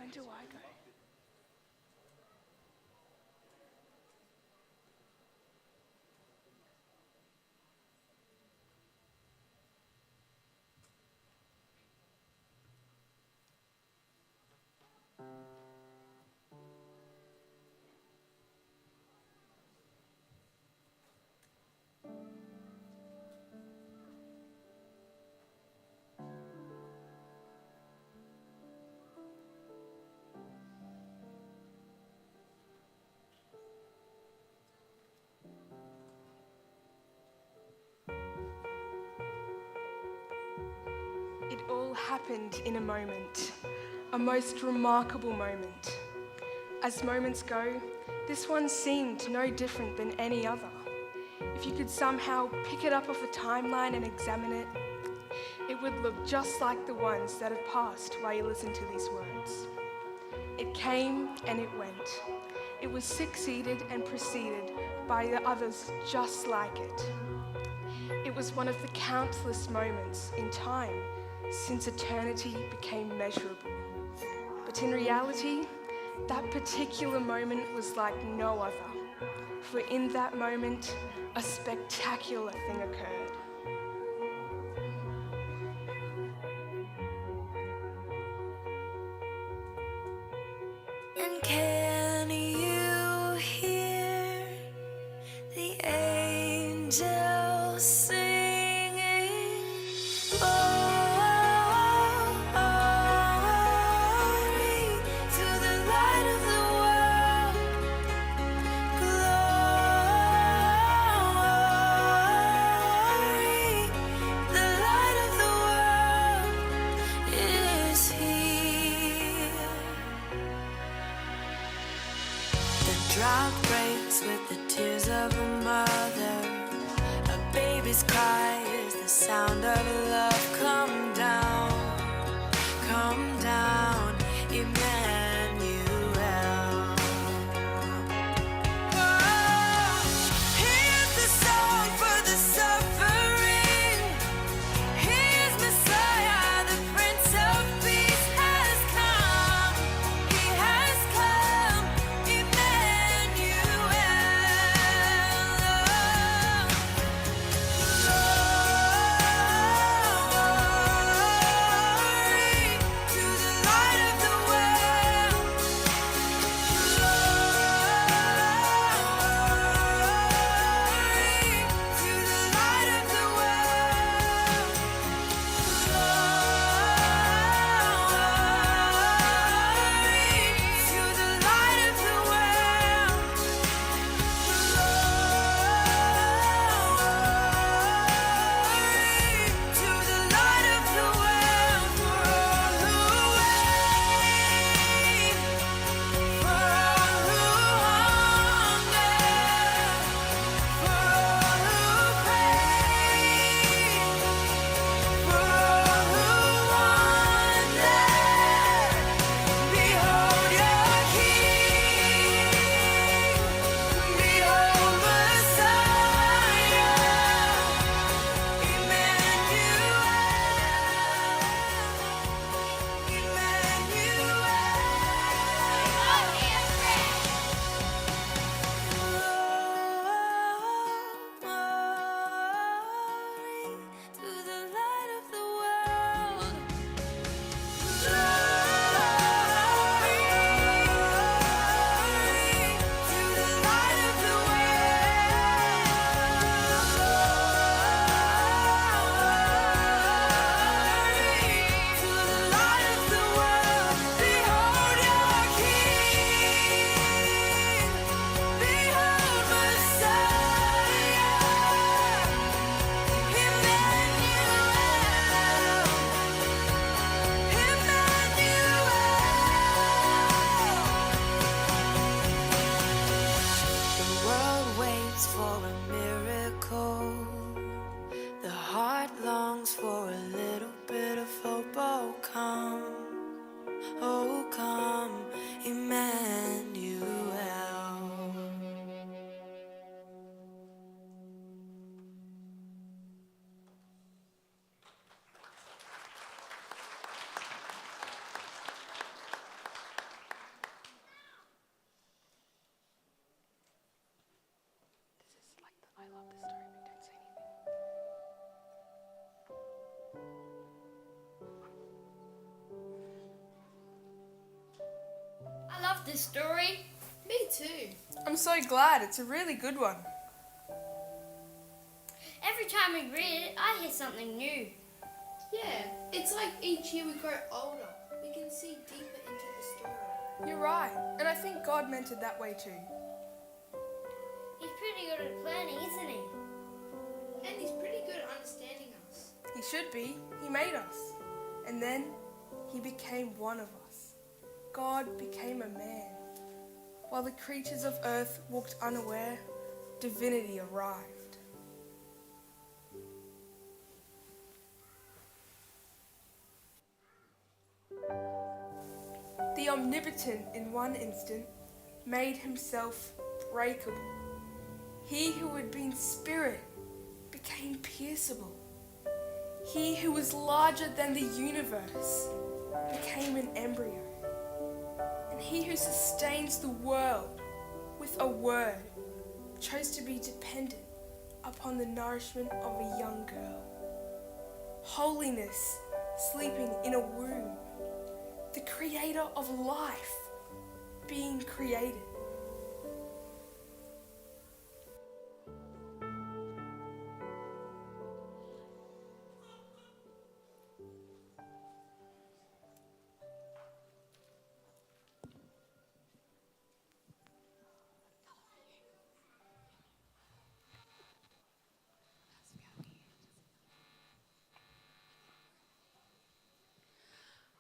When do I go? It all happened in a moment, a most remarkable moment. As moments go, this one seemed no different than any other. If you could somehow pick it up off a timeline and examine it, it would look just like the ones that have passed while you listen to these words. It came and it went. It was succeeded and preceded by the others just like it. It was one of the countless moments in time since eternity became measurable. But in reality, that particular moment was like no other. For in that moment, a spectacular thing occurred. And can you hear the angels singing? Glory to the light of the world. Glory, the light of the world is here. The drought breaks with the tears of a mother. A baby's cry is the sound of love. Come down, Emmanuel. Oh, here's the song for the suffering. Here's Messiah, the Prince of Peace has come. He has come, Emmanuel. this story. Me too. I'm so glad. It's a really good one. Every time we read it, I hear something new. Yeah, it's like each year we grow older, we can see deeper into the story. You're right. And I think God meant it that way too. He's pretty good at planning, isn't he? And he's pretty good at understanding us. He should be. He made us. And then he became one of us. God became a man. While the creatures of earth walked unaware, divinity arrived. The omnipotent in one instant made himself breakable. He who had been spirit became pierceable. He who was larger than the universe became an embryo. And he who sustains the world with a word chose to be dependent upon the nourishment of a young girl. Holiness sleeping in a womb. The creator of life being created.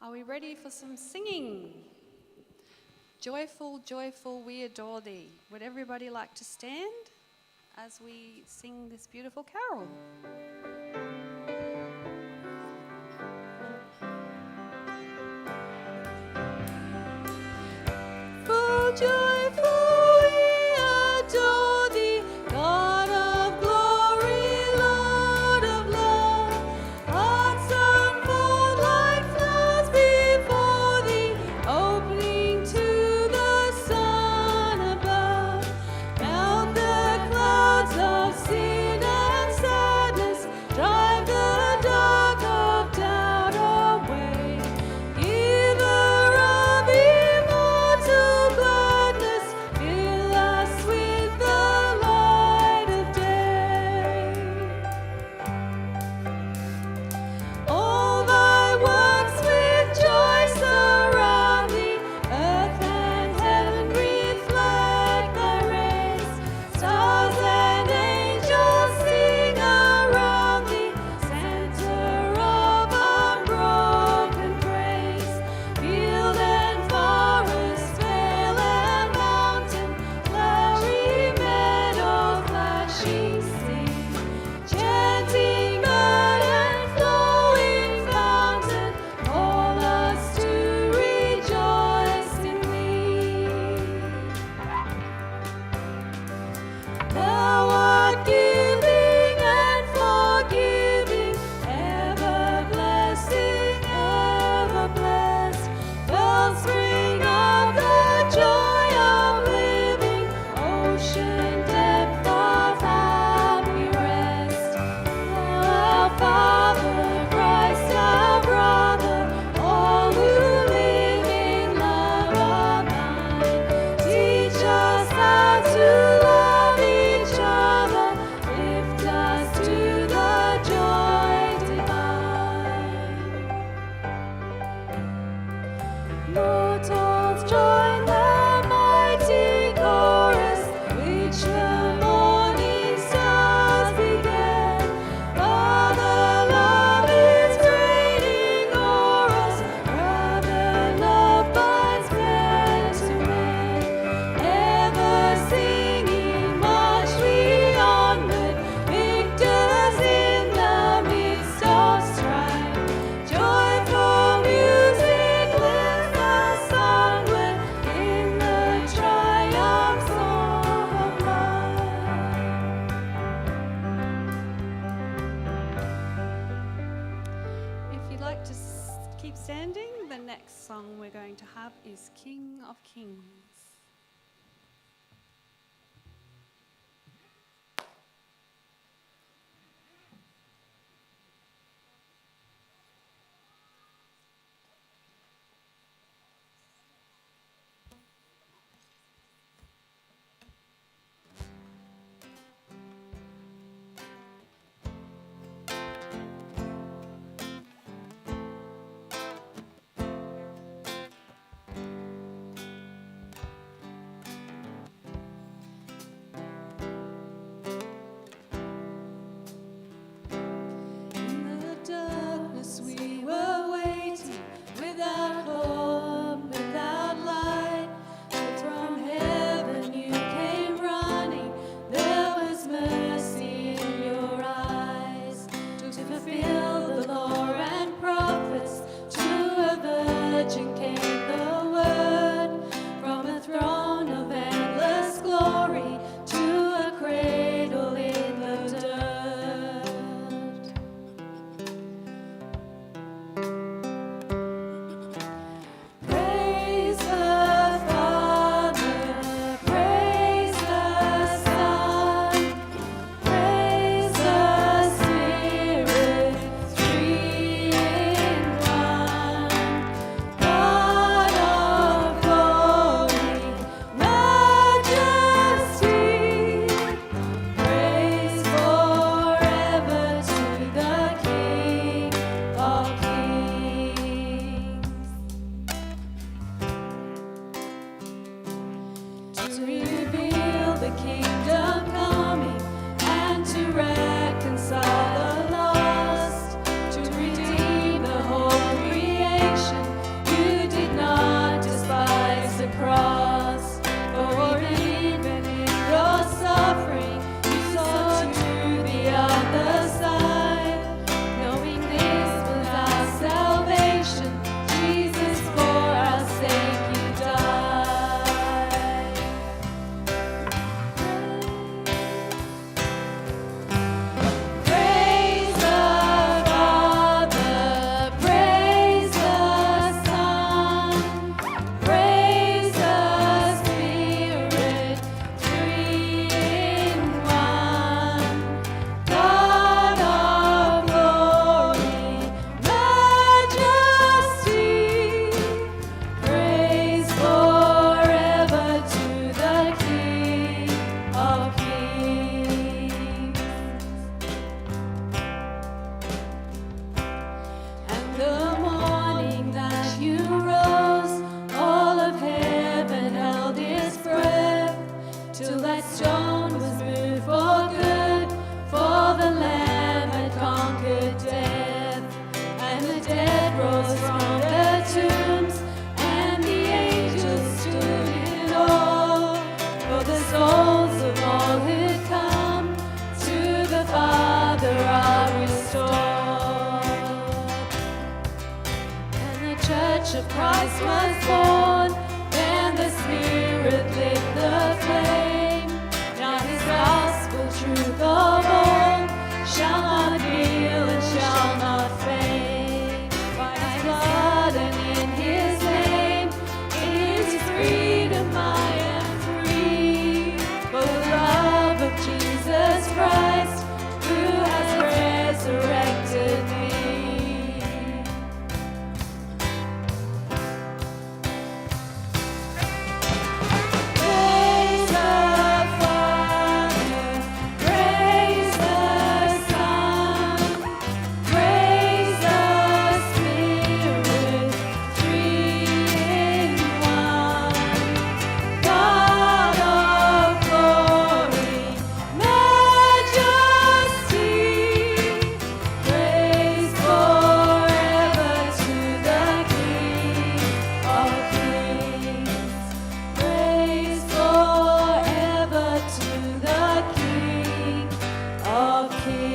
Are we ready for some singing? Joyful, joyful, we adore thee. Would everybody like to stand as we sing this beautiful carol? Full joyful, we adore thee, God of glory, Lord of love. Hearts unfold like flowers before thee, opening to the sun above. Melt the clouds of sin and sadness, drive the dark of doubt away. Giver of immortal gladness, fill us with the light of day. All thy works with joy surround thee, earth and heaven reflect thy rays. Stars and angels sing around thee, center of unbroken praise. Field and forest, vale and mountain, flowery meadow, flashing sea, chanting bird and flowing fountain, call us to rejoice in thee. Thou art giving and forgiving, ever blessing, ever blessed, wellspring of the joy of living, ocean depth of happy rest. Thou our Father, Christ our brother, all who live in love abide. Teach us how to love each other, lift us to the joy divine. Mortals join the mighty chorus, which the morning stars began. Father, love is reigning o'er us, brother, love binds man to man. Ever singing, march we onward, victors in the midst of strife. Joyful music lifts us onward in the triumphs of life. If you'd like to keep standing, the next song we're going to have is King of Kings. church of Christ was born, and the Spirit lit the flame. Now His gospel truth of old shall not kneel and shall not fade. By His blood and in His name, in His freedom I am free. For the love of Jesus Christ, who has resurrected me. Praise the Father, praise the Son, praise the Spirit, three in one. God of glory, majesty, praise forever to the King of kings. Praise forever to the King of kings.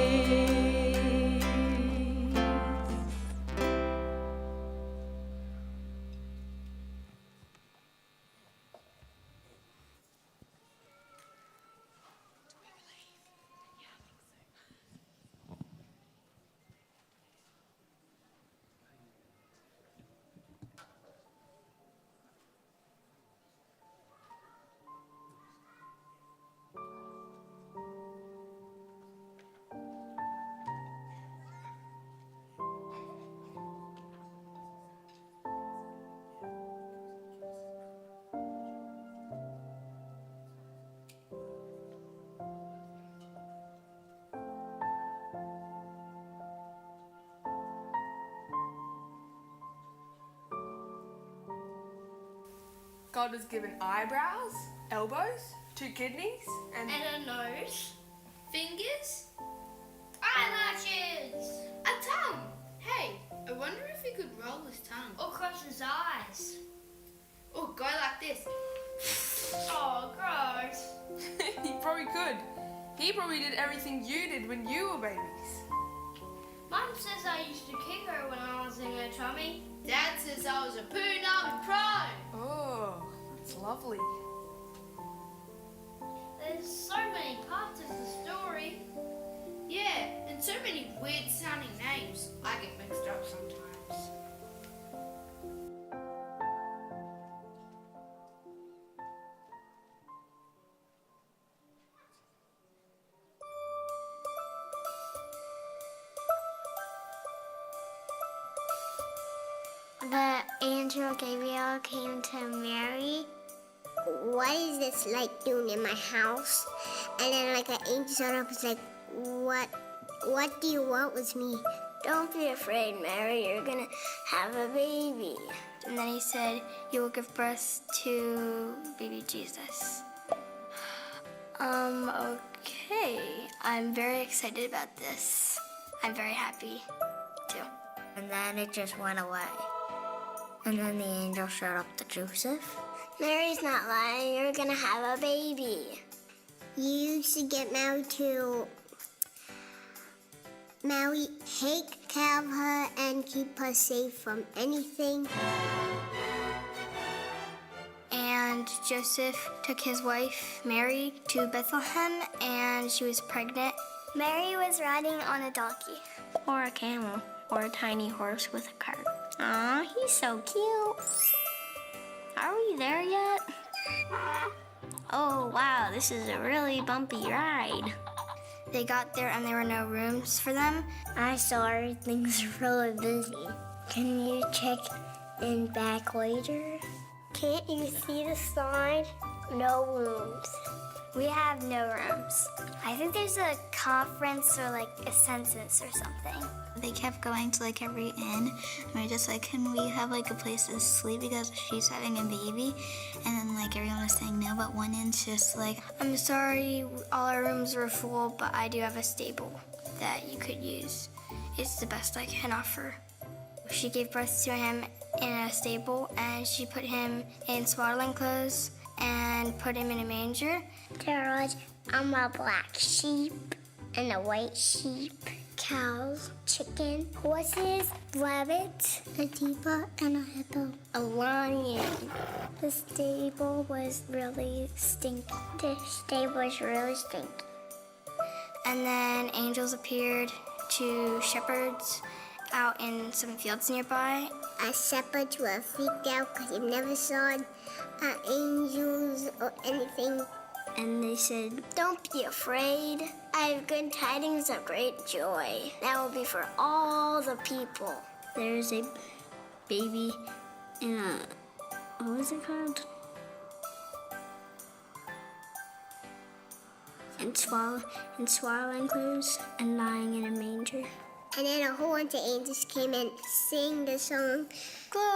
God was given eyebrows, elbows, 2 kidneys, and And a nose, fingers, Eyelashes! a tongue. Hey, I wonder if he could roll his tongue. Or cross his eyes. Or go like this. Oh, gross. he probably could. He probably did everything you did when you were babies. Mum says I used to kick her when I was in her tummy. Dad says I was a poo-numb pro. Oh, that's lovely. There's so many parts of the story. Yeah, and so many weird sounding names. I get mixed up sometimes. The angel Gabriel came to Mary. What is this light doing in my house? And then like an angel showed up, was like, what do you want with me? Don't be afraid, Mary, you're gonna have a baby. And then he said, you will give birth to baby Jesus. Okay, I'm very excited about this. I'm very happy too. And then it just went away. And then the angel showed up to Joseph. Mary's not lying, you're gonna have a baby. You should get married to take care of her and keep her safe from anything. And Joseph took his wife, Mary, to Bethlehem, and she was pregnant. Mary was riding on a donkey, or a camel, or a tiny horse with a cart. Aw, he's so cute. Are we there yet? Oh, wow, this is a really bumpy ride. They got there and there were no rooms for them. I'm sorry, things are really busy. Can you check in back later? Can't you see the sign? No rooms. We have no rooms. I think there's a conference or like a census or something. They kept going to like every inn, and we're just like, can we have like a place to sleep because she's having a baby? And then like everyone was saying no, but one inn's just like, I'm sorry, all our rooms were full, but I do have a stable that you could use. It's the best I can offer. She gave birth to him in a stable, and she put him in swaddling clothes and put him in a manger. George, I'm a black sheep and a white sheep, cows, chicken, horses, rabbits, a zebra, and a hippo. A lion. The stable was really stinky. And then angels appeared to shepherds out in some fields nearby. Shepherds were freaked out because they never saw angels or anything. And they said, "Don't be afraid. I have good tidings of great joy. That will be for all the people." There's a baby in a, what was it called? In swaddling clothes and lying in a manger. And then a whole bunch of angels came and sang the song, Gloria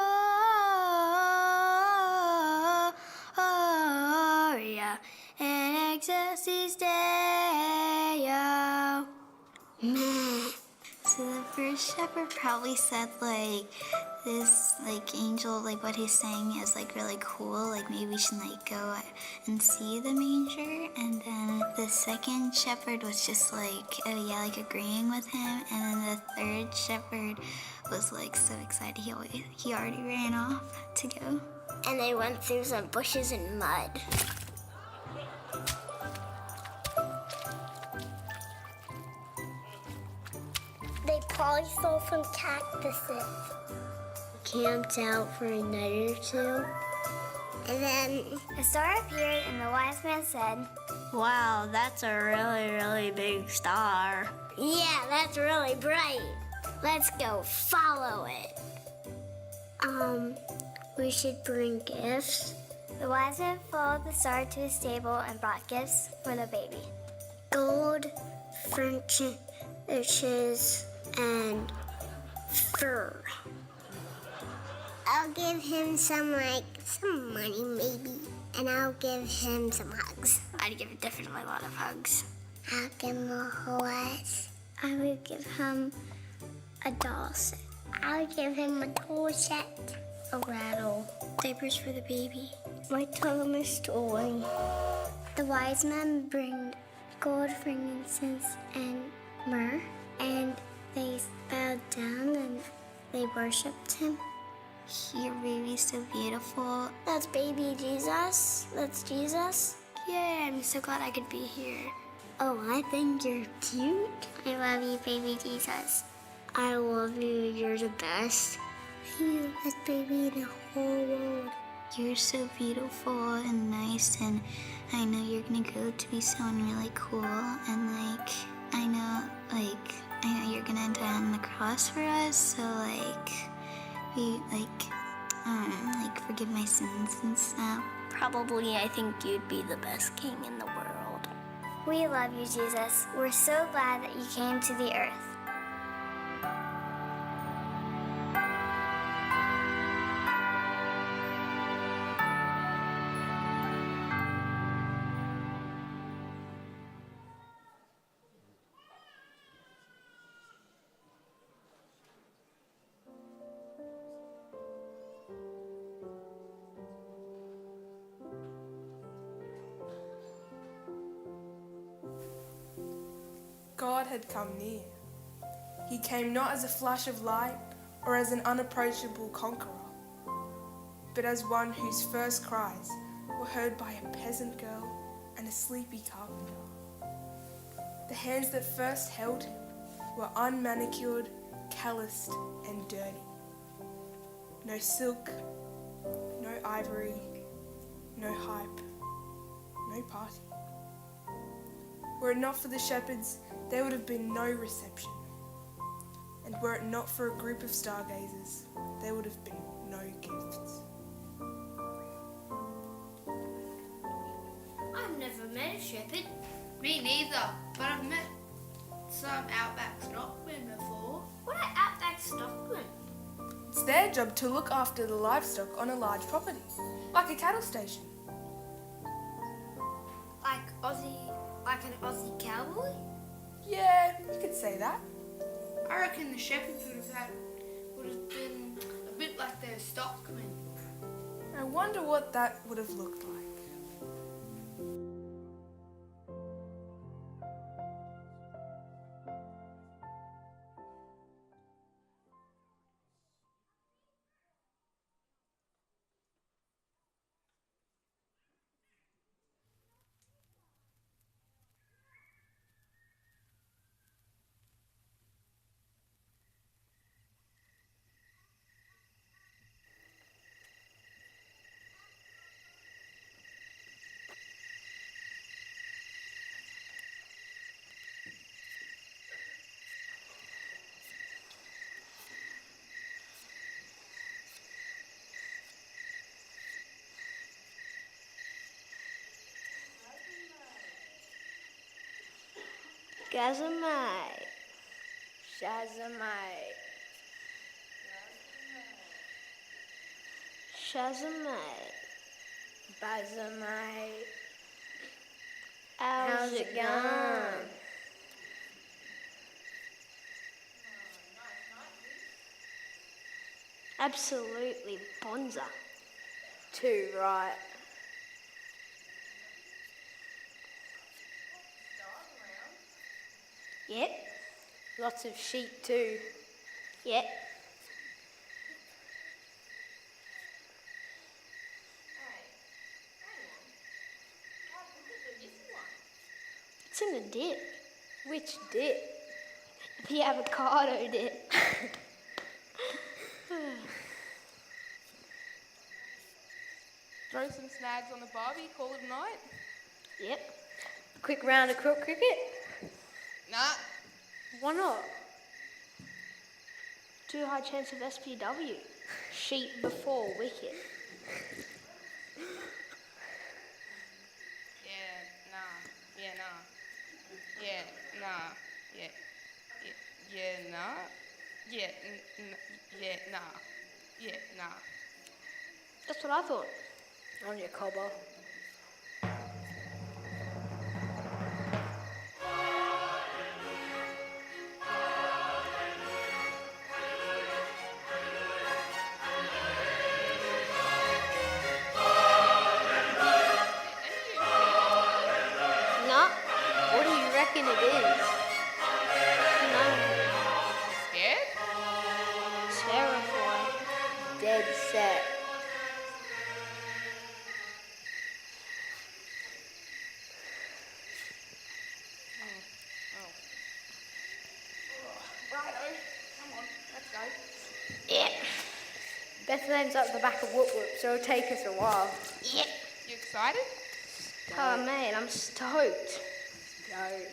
in excelsis Deo. So the first shepherd probably said this angel, what he's saying is really cool, maybe we should go and see the manger. And then the second shepherd was just agreeing with him. And then the third shepherd was so excited he already ran off to go. And they went through some bushes and mud. They probably saw some cactuses. Camped out for a night or two. And then a star appeared and the wise man said, "Wow, that's a really, really big star." "Yeah, that's really bright. Let's go follow it." We should bring gifts. The wise man followed the star to his stable and brought gifts for the baby. Gold, frankincense, and fur. I'll give him some money maybe, and I'll give him some hugs. I'd give definitely a lot of hugs. I'll give him a horse. I would give him a doll set. I'll give him a toy set. A rattle. Diapers for the baby. My Thomas toy. The wise men bring gold, frankincense, and myrrh, and they bowed down and they worshipped him. Your baby's so beautiful. That's baby Jesus. That's Jesus. Yeah, I'm so glad I could be here. Oh, I think you're cute. I love you, baby Jesus. I love you. You're the best. You're the best baby in the whole world. You're so beautiful and nice, and I know you're gonna grow to be someone really cool. And I know you're gonna die on the cross for us. So forgive my sins and stuff. Probably, I think you'd be the best king in the world. We love you, Jesus. We're so glad that you came to the earth. God had come near. He came not as a flash of light or as an unapproachable conqueror, but as one whose first cries were heard by a peasant girl and a sleepy carpenter. The hands that first held him were unmanicured, calloused, and dirty. No silk, no ivory, no hype, no party. Were it not for the shepherds, there would have been no reception. And were it not for a group of stargazers, there would have been no gifts. I've never met a shepherd. Me neither, but I've met some outback stockmen before. What are outback stockmen? It's their job to look after the livestock on a large property, like a cattle station. Like an Aussie cowboy? Yeah, you could say that. I reckon the shepherds would have been a bit like their stockmen. I wonder what that would have looked like. Shazamite. Shazamite. Shazamite. Bazamite. How's it going? Absolutely bonza. Too right. Yep. Lots of sheep too. Yep. It's in the dip. Which dip? The avocado dip. Throw some snags on the barbie, call it a night? Yep. A quick round of cricket? Nah. Why not? Too high chance of SPW. Sheep before wicket. Yeah, nah. Yeah, nah. Yeah, nah. Yeah. Yeah, nah. Yeah, yeah, nah. Yeah, nah. That's what I thought. On your cobber. No. What do you reckon it is? No. Scared? Terrified. Dead set. Righto. Come on, let's go. Yeah. Bethlehem's up the back of Whoop Whoop, so it'll take us a while. Yep. You excited? Oh, man, I'm stoked. Stoked.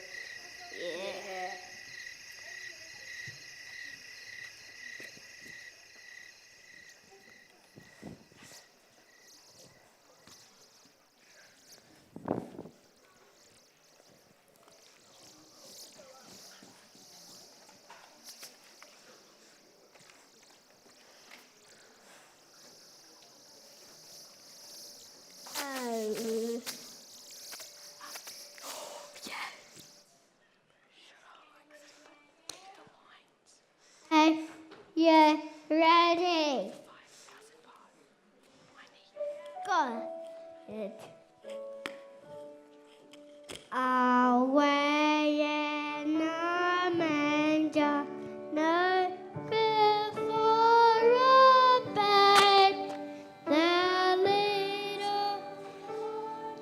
Yeah. Yeah, ready. Go. It. Away in a manger, no before a bed, the little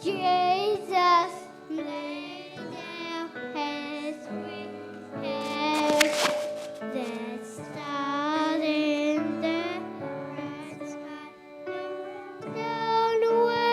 Jesus laid down his sweet head. The stars in the red sky looked down away.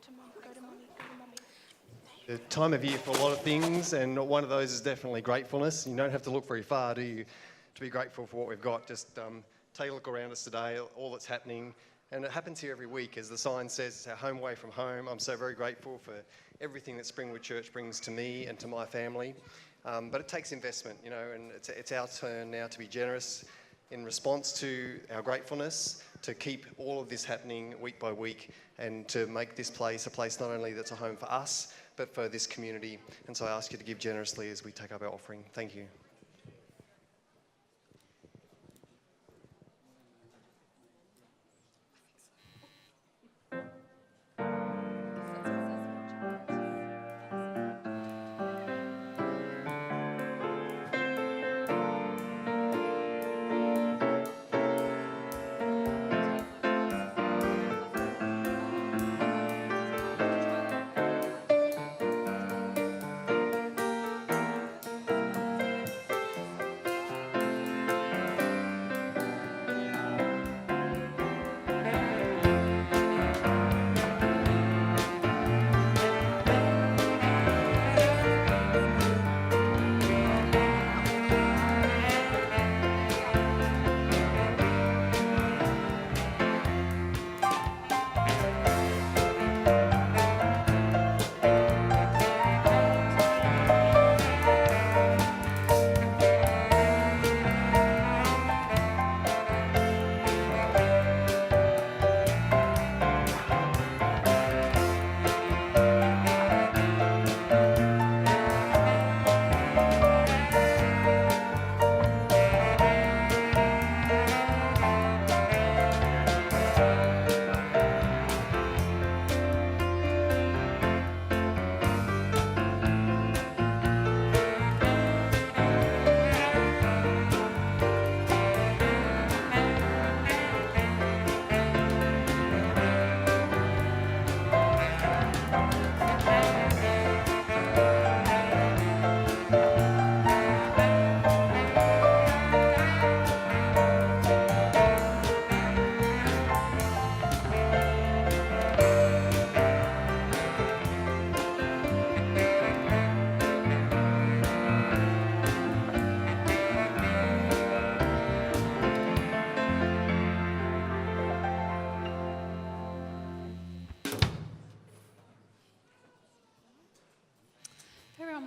to Mum. Go to Mummy. Go to Mummy. The time of year for a lot of things, and one of those is definitely gratefulness. You don't have to look very far, do you, to be grateful for what we've got. Just take a look around us today, all that's happening. And it happens here every week. As the sign says, it's our home away from home. I'm so very grateful for everything that Springwood Church brings to me and to my family. But it takes investment, you know, and it's our turn now to be generous in response to our gratefulness, to keep all of this happening week by week, and to make this place a place not only that's a home for us, but for this community. And so I ask you to give generously as we take up our offering. Thank you.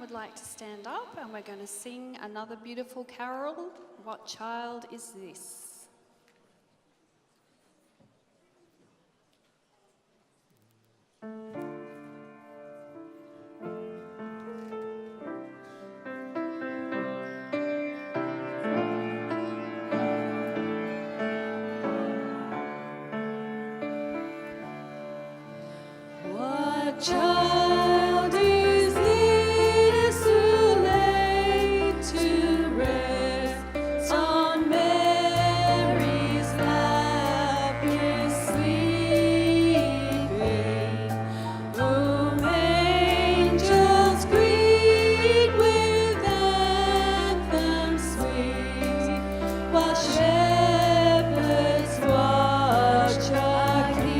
Would like to stand up, and we're going to sing another beautiful carol, What Child Is This? What child is this who lay to rest on Mary's lap is sleeping, whom angels greet with anthems sweet, while shepherds watch are keeping.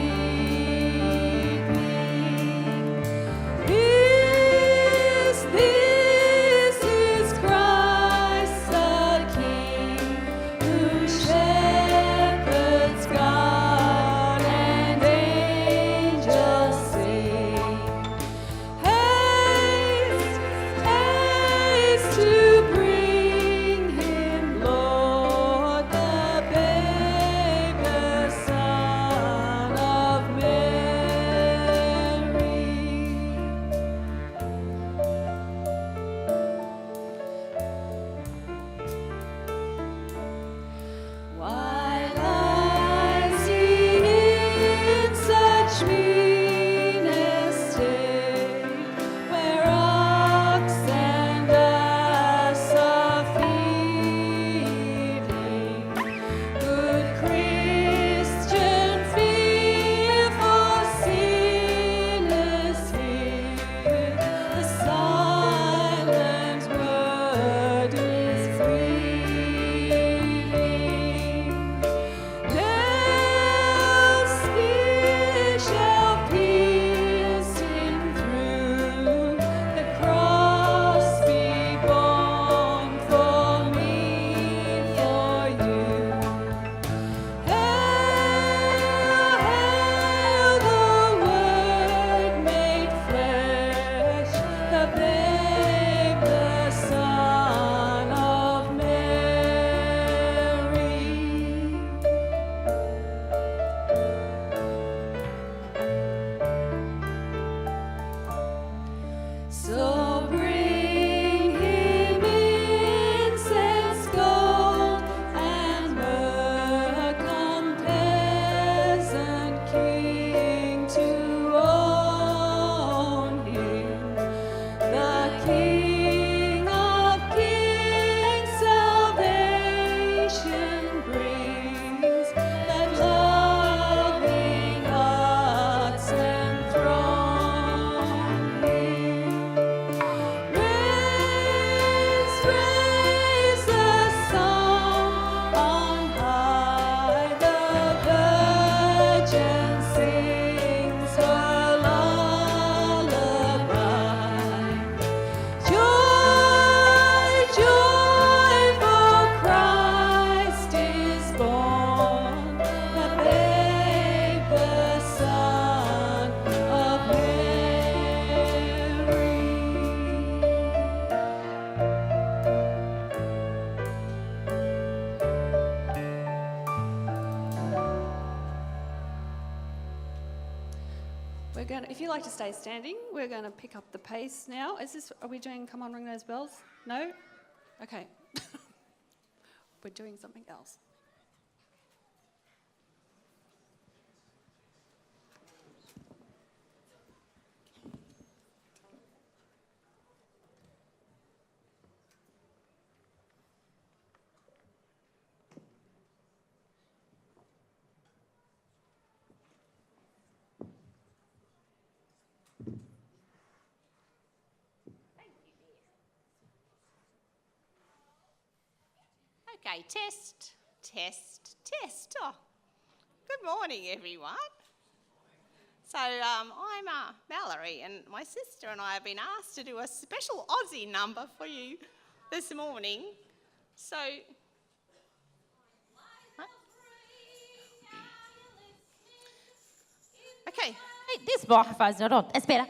if you like to stay standing, we're going to pick up the pace now. Are we doing Come On Ring Those Bells? No? Okay. We're doing something else. Okay, test. Oh, good morning, everyone. So I'm Mallory, and my sister and I have been asked to do a special Aussie number for you this morning. So, okay. Hey, this microphone's not on. That's better.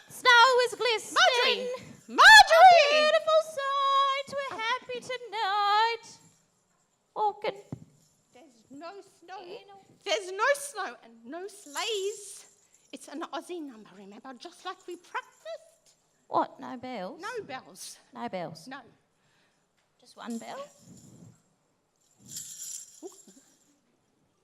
Snow is glistening. Marjorie! Beautiful sight. We're happy tonight. Walking. There's no snow and no sleighs. It's an Aussie number, remember, just like we practiced. What? No bells? No bells. No bells. No. Just one bell?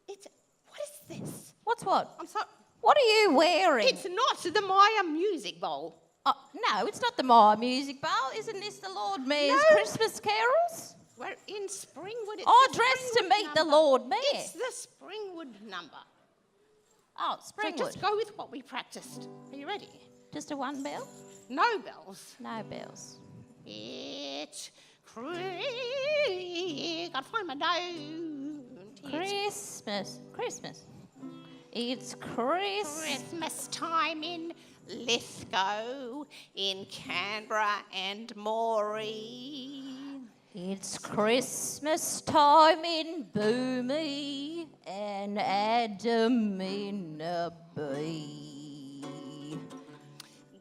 What is this? What's what? I'm sorry. What are you wearing? It's not the Maya Music Bowl. Oh, no, it's not the Maya Music Bowl. Isn't this the Lord Mayor's Christmas carols? We're in Springwood. Dressed to meet the Lord Mayor. It's the Springwood number. Oh, Springwood. So just go with what we practiced. Are you ready? Just a one bell? No bells. No bells. It's gotta find my note. Christmas. It's Christmas time in Lithgow, in Canberra and Moree. It's Christmas time in Boomy and Adam in a bee.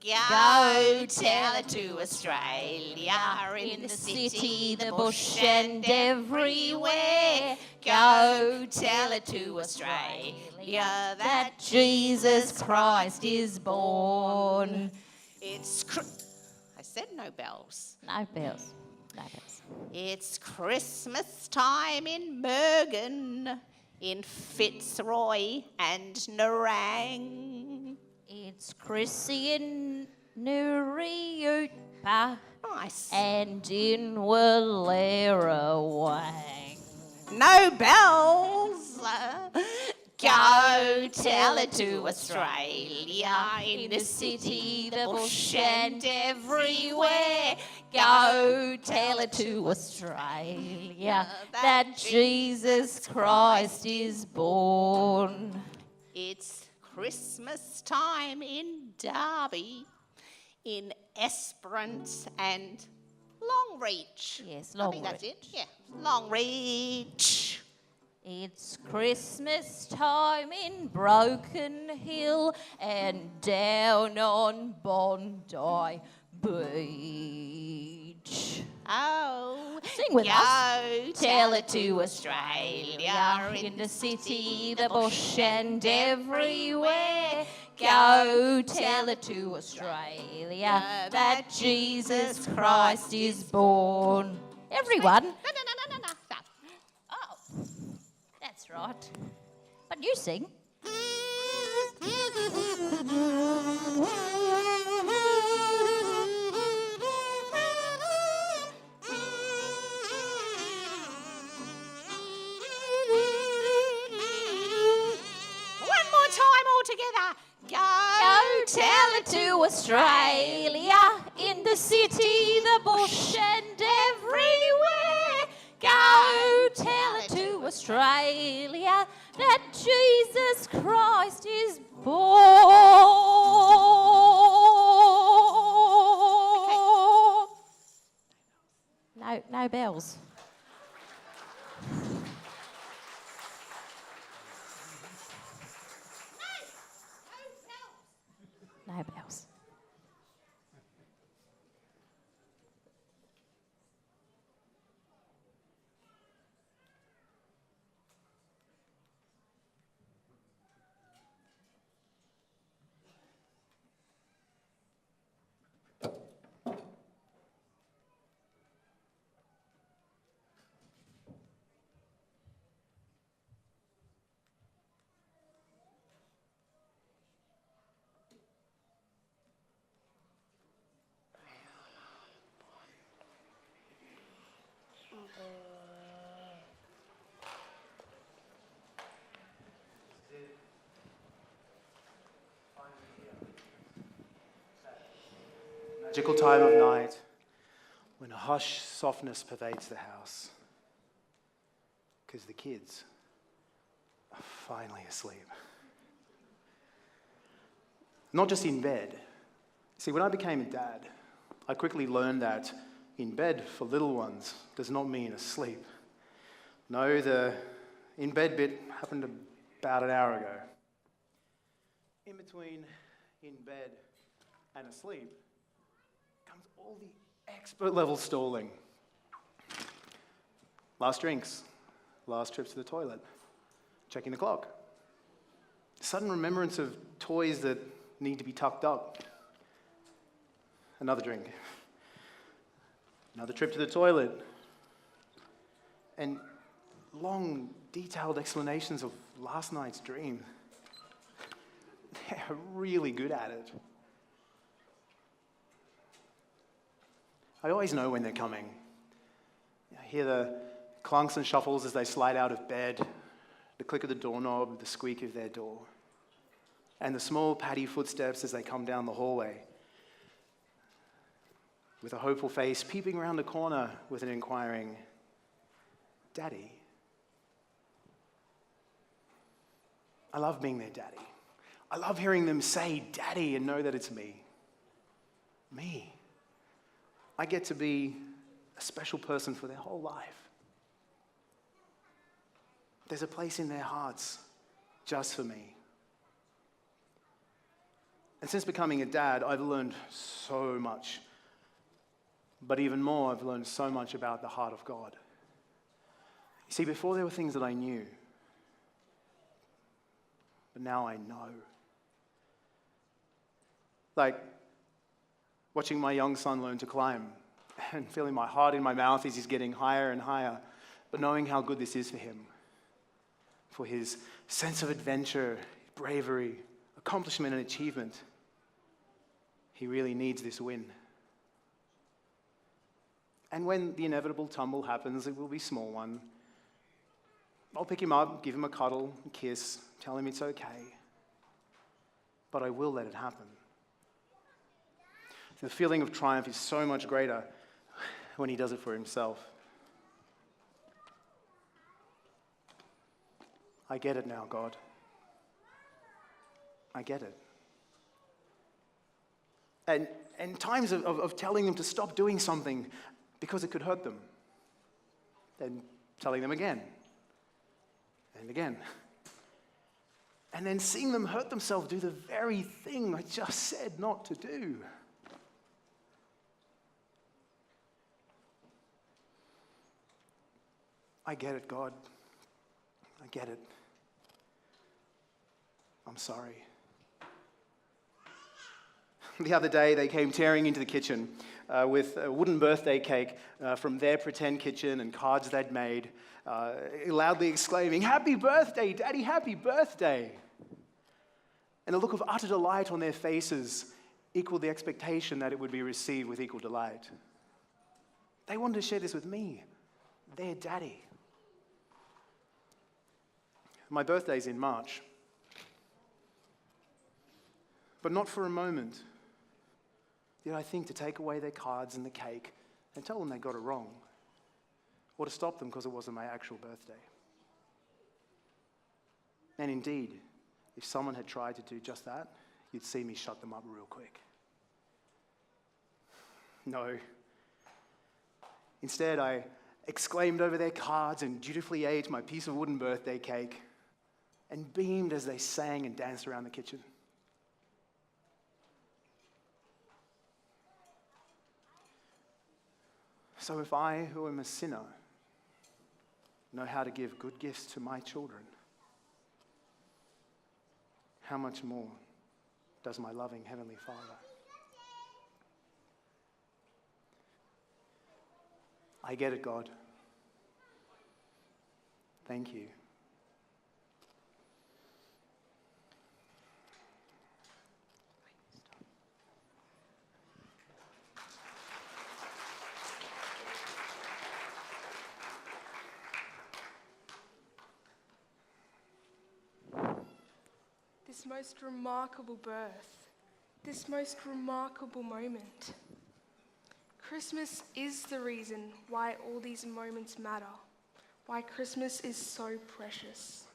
Go tell it to Australia, in the city, the bush and everywhere. Go tell it to Australia that Jesus Christ is born. I said no bells. No bells. No bells. It's Christmas time in Mergen, in Fitzroy and Nerang. It's Chrissy in Nuriupa Nice. and in Wallerawang. No bells. Go tell it to Australia, in the city, the bush and everywhere. Go tell it to Australia that Jesus Christ is born. It's Christmas time in Derby, in Esperance and Longreach. Yes, I think that's it. Yeah, Longreach. It's Christmas time in Broken Hill and down on Bondi Beach. Oh, Sing with us. Go tell it to Australia, in the city, the bush and everywhere. Go tell it to Australia that Jesus Christ is born. Everyone. No. Stop. Oh, that's right. But you sing. One more time all together. Go Tell it to Australia, in the city, the bush and everywhere. Go tell it to Australia that Jesus Christ is born. No bells. No bells. magical time of night when a hush softness pervades the house because the kids are finally asleep. Not just in bed. See, when I became a dad, I quickly learned that in bed for little ones does not mean asleep. No, the in bed bit happened about an hour ago. In between in bed and asleep comes all the expert level stalling. Last drinks, last trips to the toilet, checking the clock, sudden remembrance of toys that need to be tucked up, another drink, another trip to the toilet, and long, detailed explanations of last night's dream. They're really good at it. I always know when they're coming. I hear the clunks and shuffles as they slide out of bed, the click of the doorknob, the squeak of their door, and the small patty footsteps as they come down the hallway, with a hopeful face peeping around the corner with an inquiring, "Daddy?" I love being their daddy. I love hearing them say "Daddy" and know that it's me. Me. I get to be a special person for their whole life. There's a place in their hearts just for me. And since becoming a dad, I've learned so much. But even more, I've learned so much about the heart of God. You see, before there were things that I knew, but now I know. Like watching my young son learn to climb and feeling my heart in my mouth as he's getting higher and higher, but knowing how good this is for him, for his sense of adventure, bravery, accomplishment, and achievement. He really needs this win. And when the inevitable tumble happens, it will be a small one. I'll pick him up, give him a cuddle, a kiss, tell him it's okay. But I will let it happen. The feeling of triumph is so much greater when he does it for himself. I get it now, God. I get it. And times of telling them to stop doing something because it could hurt them. And telling them again. And again. And then seeing them hurt themselves do the very thing I just said not to do. I get it, God. I get it. I'm sorry. The other day, they came tearing into the kitchen with a wooden birthday cake from their pretend kitchen and cards they'd made, loudly exclaiming, "Happy birthday, Daddy, happy birthday!" And a look of utter delight on their faces equaled the expectation that it would be received with equal delight. They wanted to share this with me, their daddy. My birthday's in March. But not for a moment did I think to take away their cards and the cake and tell them they got it wrong, or to stop them because it wasn't my actual birthday. And indeed, if someone had tried to do just that, you'd see me shut them up real quick. No. Instead, I exclaimed over their cards and dutifully ate my piece of wooden birthday cake and beamed as they sang and danced around the kitchen. So if I, who am a sinner, know how to give good gifts to my children, how much more does my loving Heavenly Father? I get it, God. Thank you. This most remarkable birth, this most remarkable moment, Christmas is the reason why all these moments matter, why Christmas is so precious.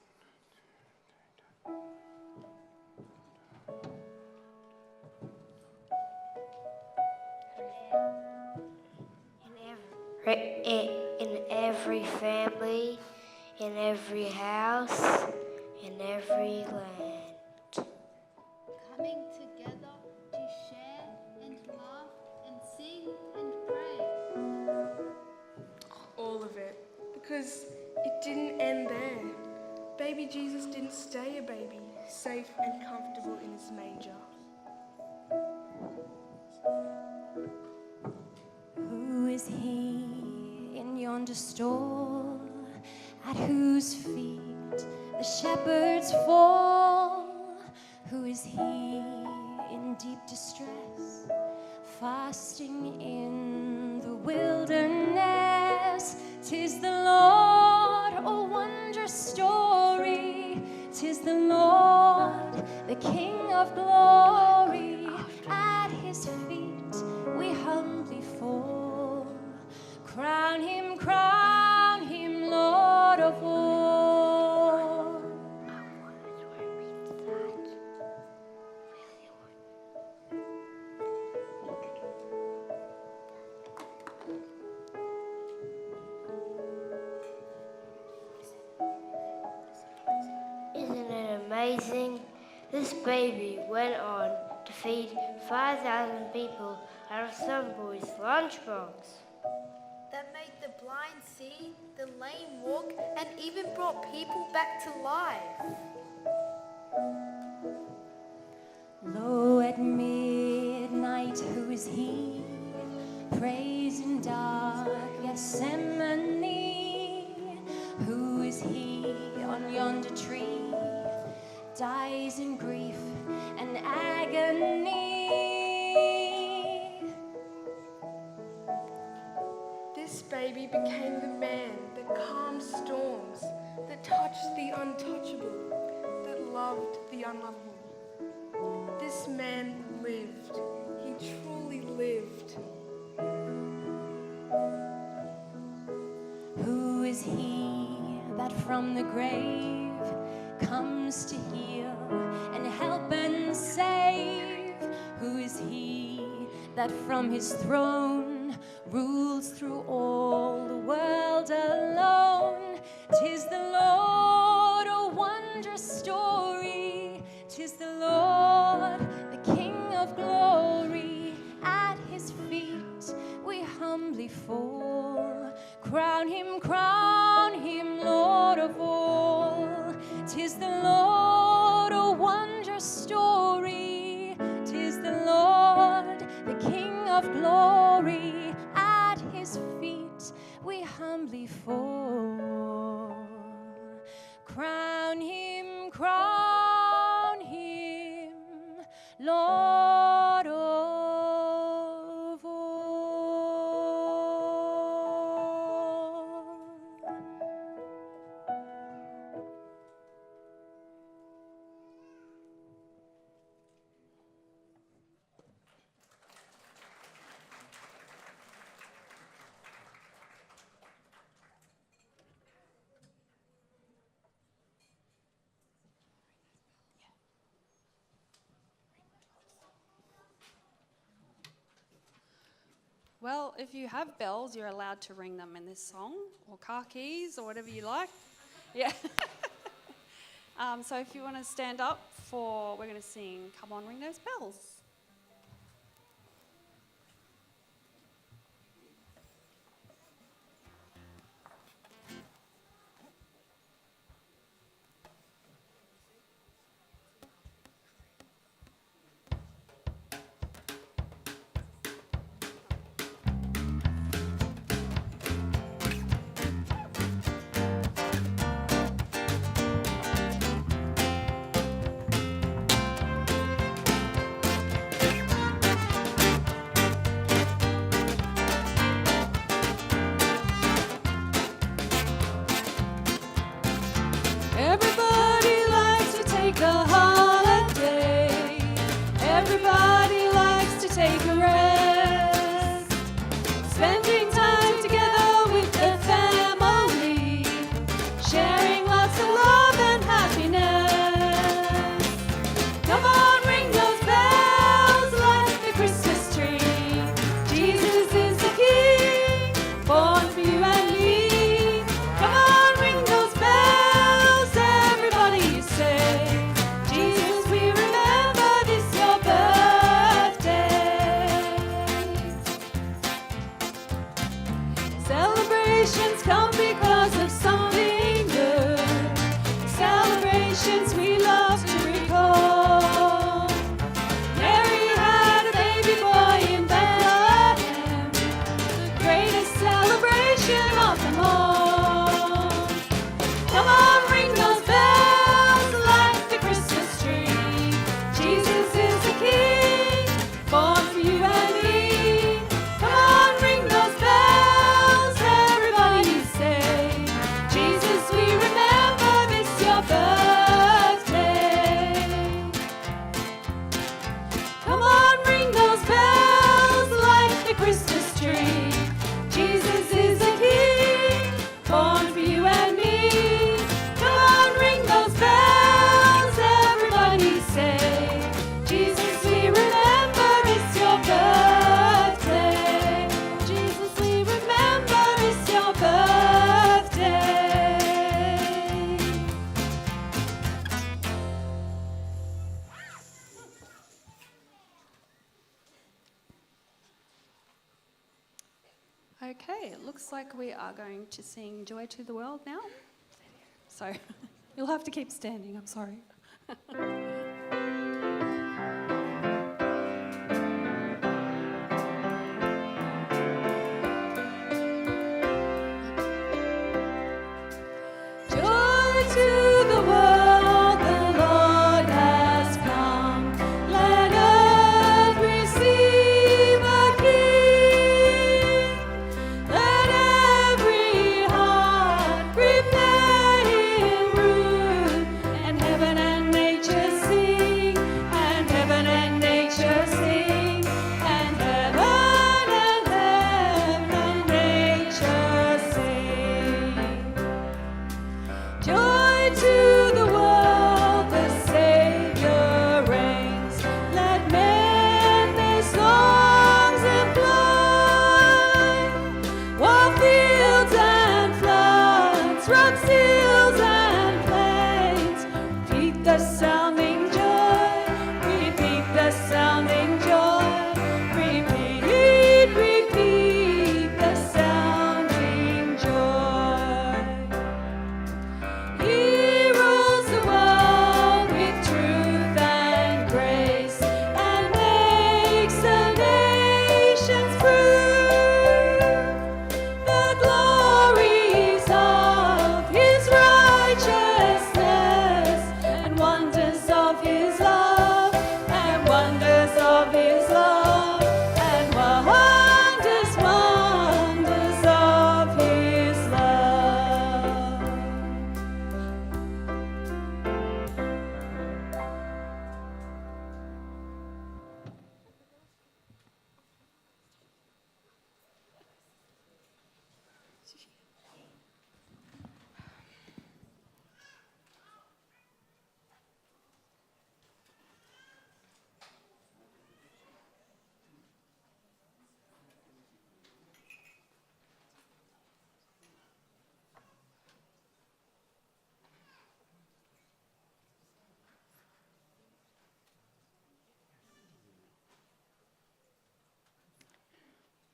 In every family, in every house, in every land. Coming together to share and laugh and sing and pray. All of it, because it didn't end there. Baby Jesus didn't stay a baby, safe and comfortable in his manger. Who is he in yonder stall, at whose feet the shepherds fall? Who is he in deep distress, fasting in the wilderness? 'Tis the Lord, oh wondrous story. 'Tis the Lord, the King of glory. At his feet we humbly fall. Crown him, Lord of all. Isn't it amazing? This baby went on to feed 5,000 people out of some boy's lunchbox. That made the blind see, the lame walk, and even brought people back to life. Lo, at midnight, who is he? Praise in dark Gethsemane. Who is he on yonder tree? Dies in grief and agony. This baby became the man that calmed storms, that touched the untouchable, that loved the unlovable. This man lived. He truly lived. Who is he that from the grave comes to heal and help and save? Who is he that from his throne rules through all the world alone? 'Tis the Lord, oh wondrous story. 'Tis the Lord, the King of glory. At his feet we humbly fall. Crown him, Lord of all. 'Tis the Lord, oh wondrous story. 'Tis the Lord, the King of glory. At his feet we humbly fall. Crown him, Lord of all. Well, if you have bells, you're allowed to ring them in this song, or car keys, or whatever you like. Yeah. So if you want to stand up we're going to sing Come On, Ring Those Bells. Okay, it looks like we are going to sing Joy to the World now. So you'll have to keep standing, I'm sorry. Joy to the world, the Lord has come. Let earth receive a King. Let every heart prepare Him room, and heaven and nature sing, and heaven and nature sing, and heaven and nature sing. Joy to the world, the Savior reigns. Let men their songs employ, while fields and floods, rocks, hills and plains repeat the sounding joy, repeat the sounding joy, repeat, repeat the sounding joy. He rules the world with truth and grace, and makes the nations prove the glories of His righteousness, and wonders of His love, and wonders of His love, and wonders, wonders of His love.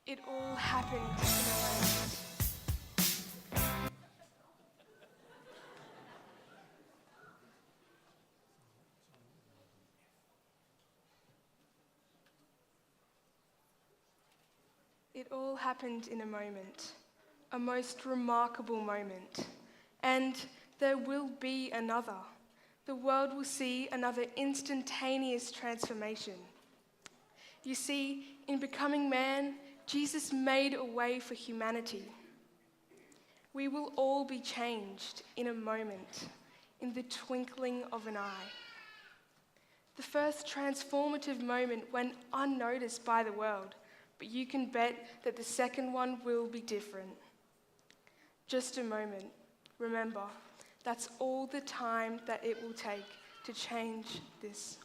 It all happened in a moment. It all happened in a moment, a most remarkable moment. And there will be another. The world will see another instantaneous transformation. You see, in becoming man, Jesus made a way for humanity. We will all be changed in a moment, in the twinkling of an eye. The first transformative moment went unnoticed by the world, but you can bet that the second one will be different. Just a moment. Remember, that's all the time that it will take to change this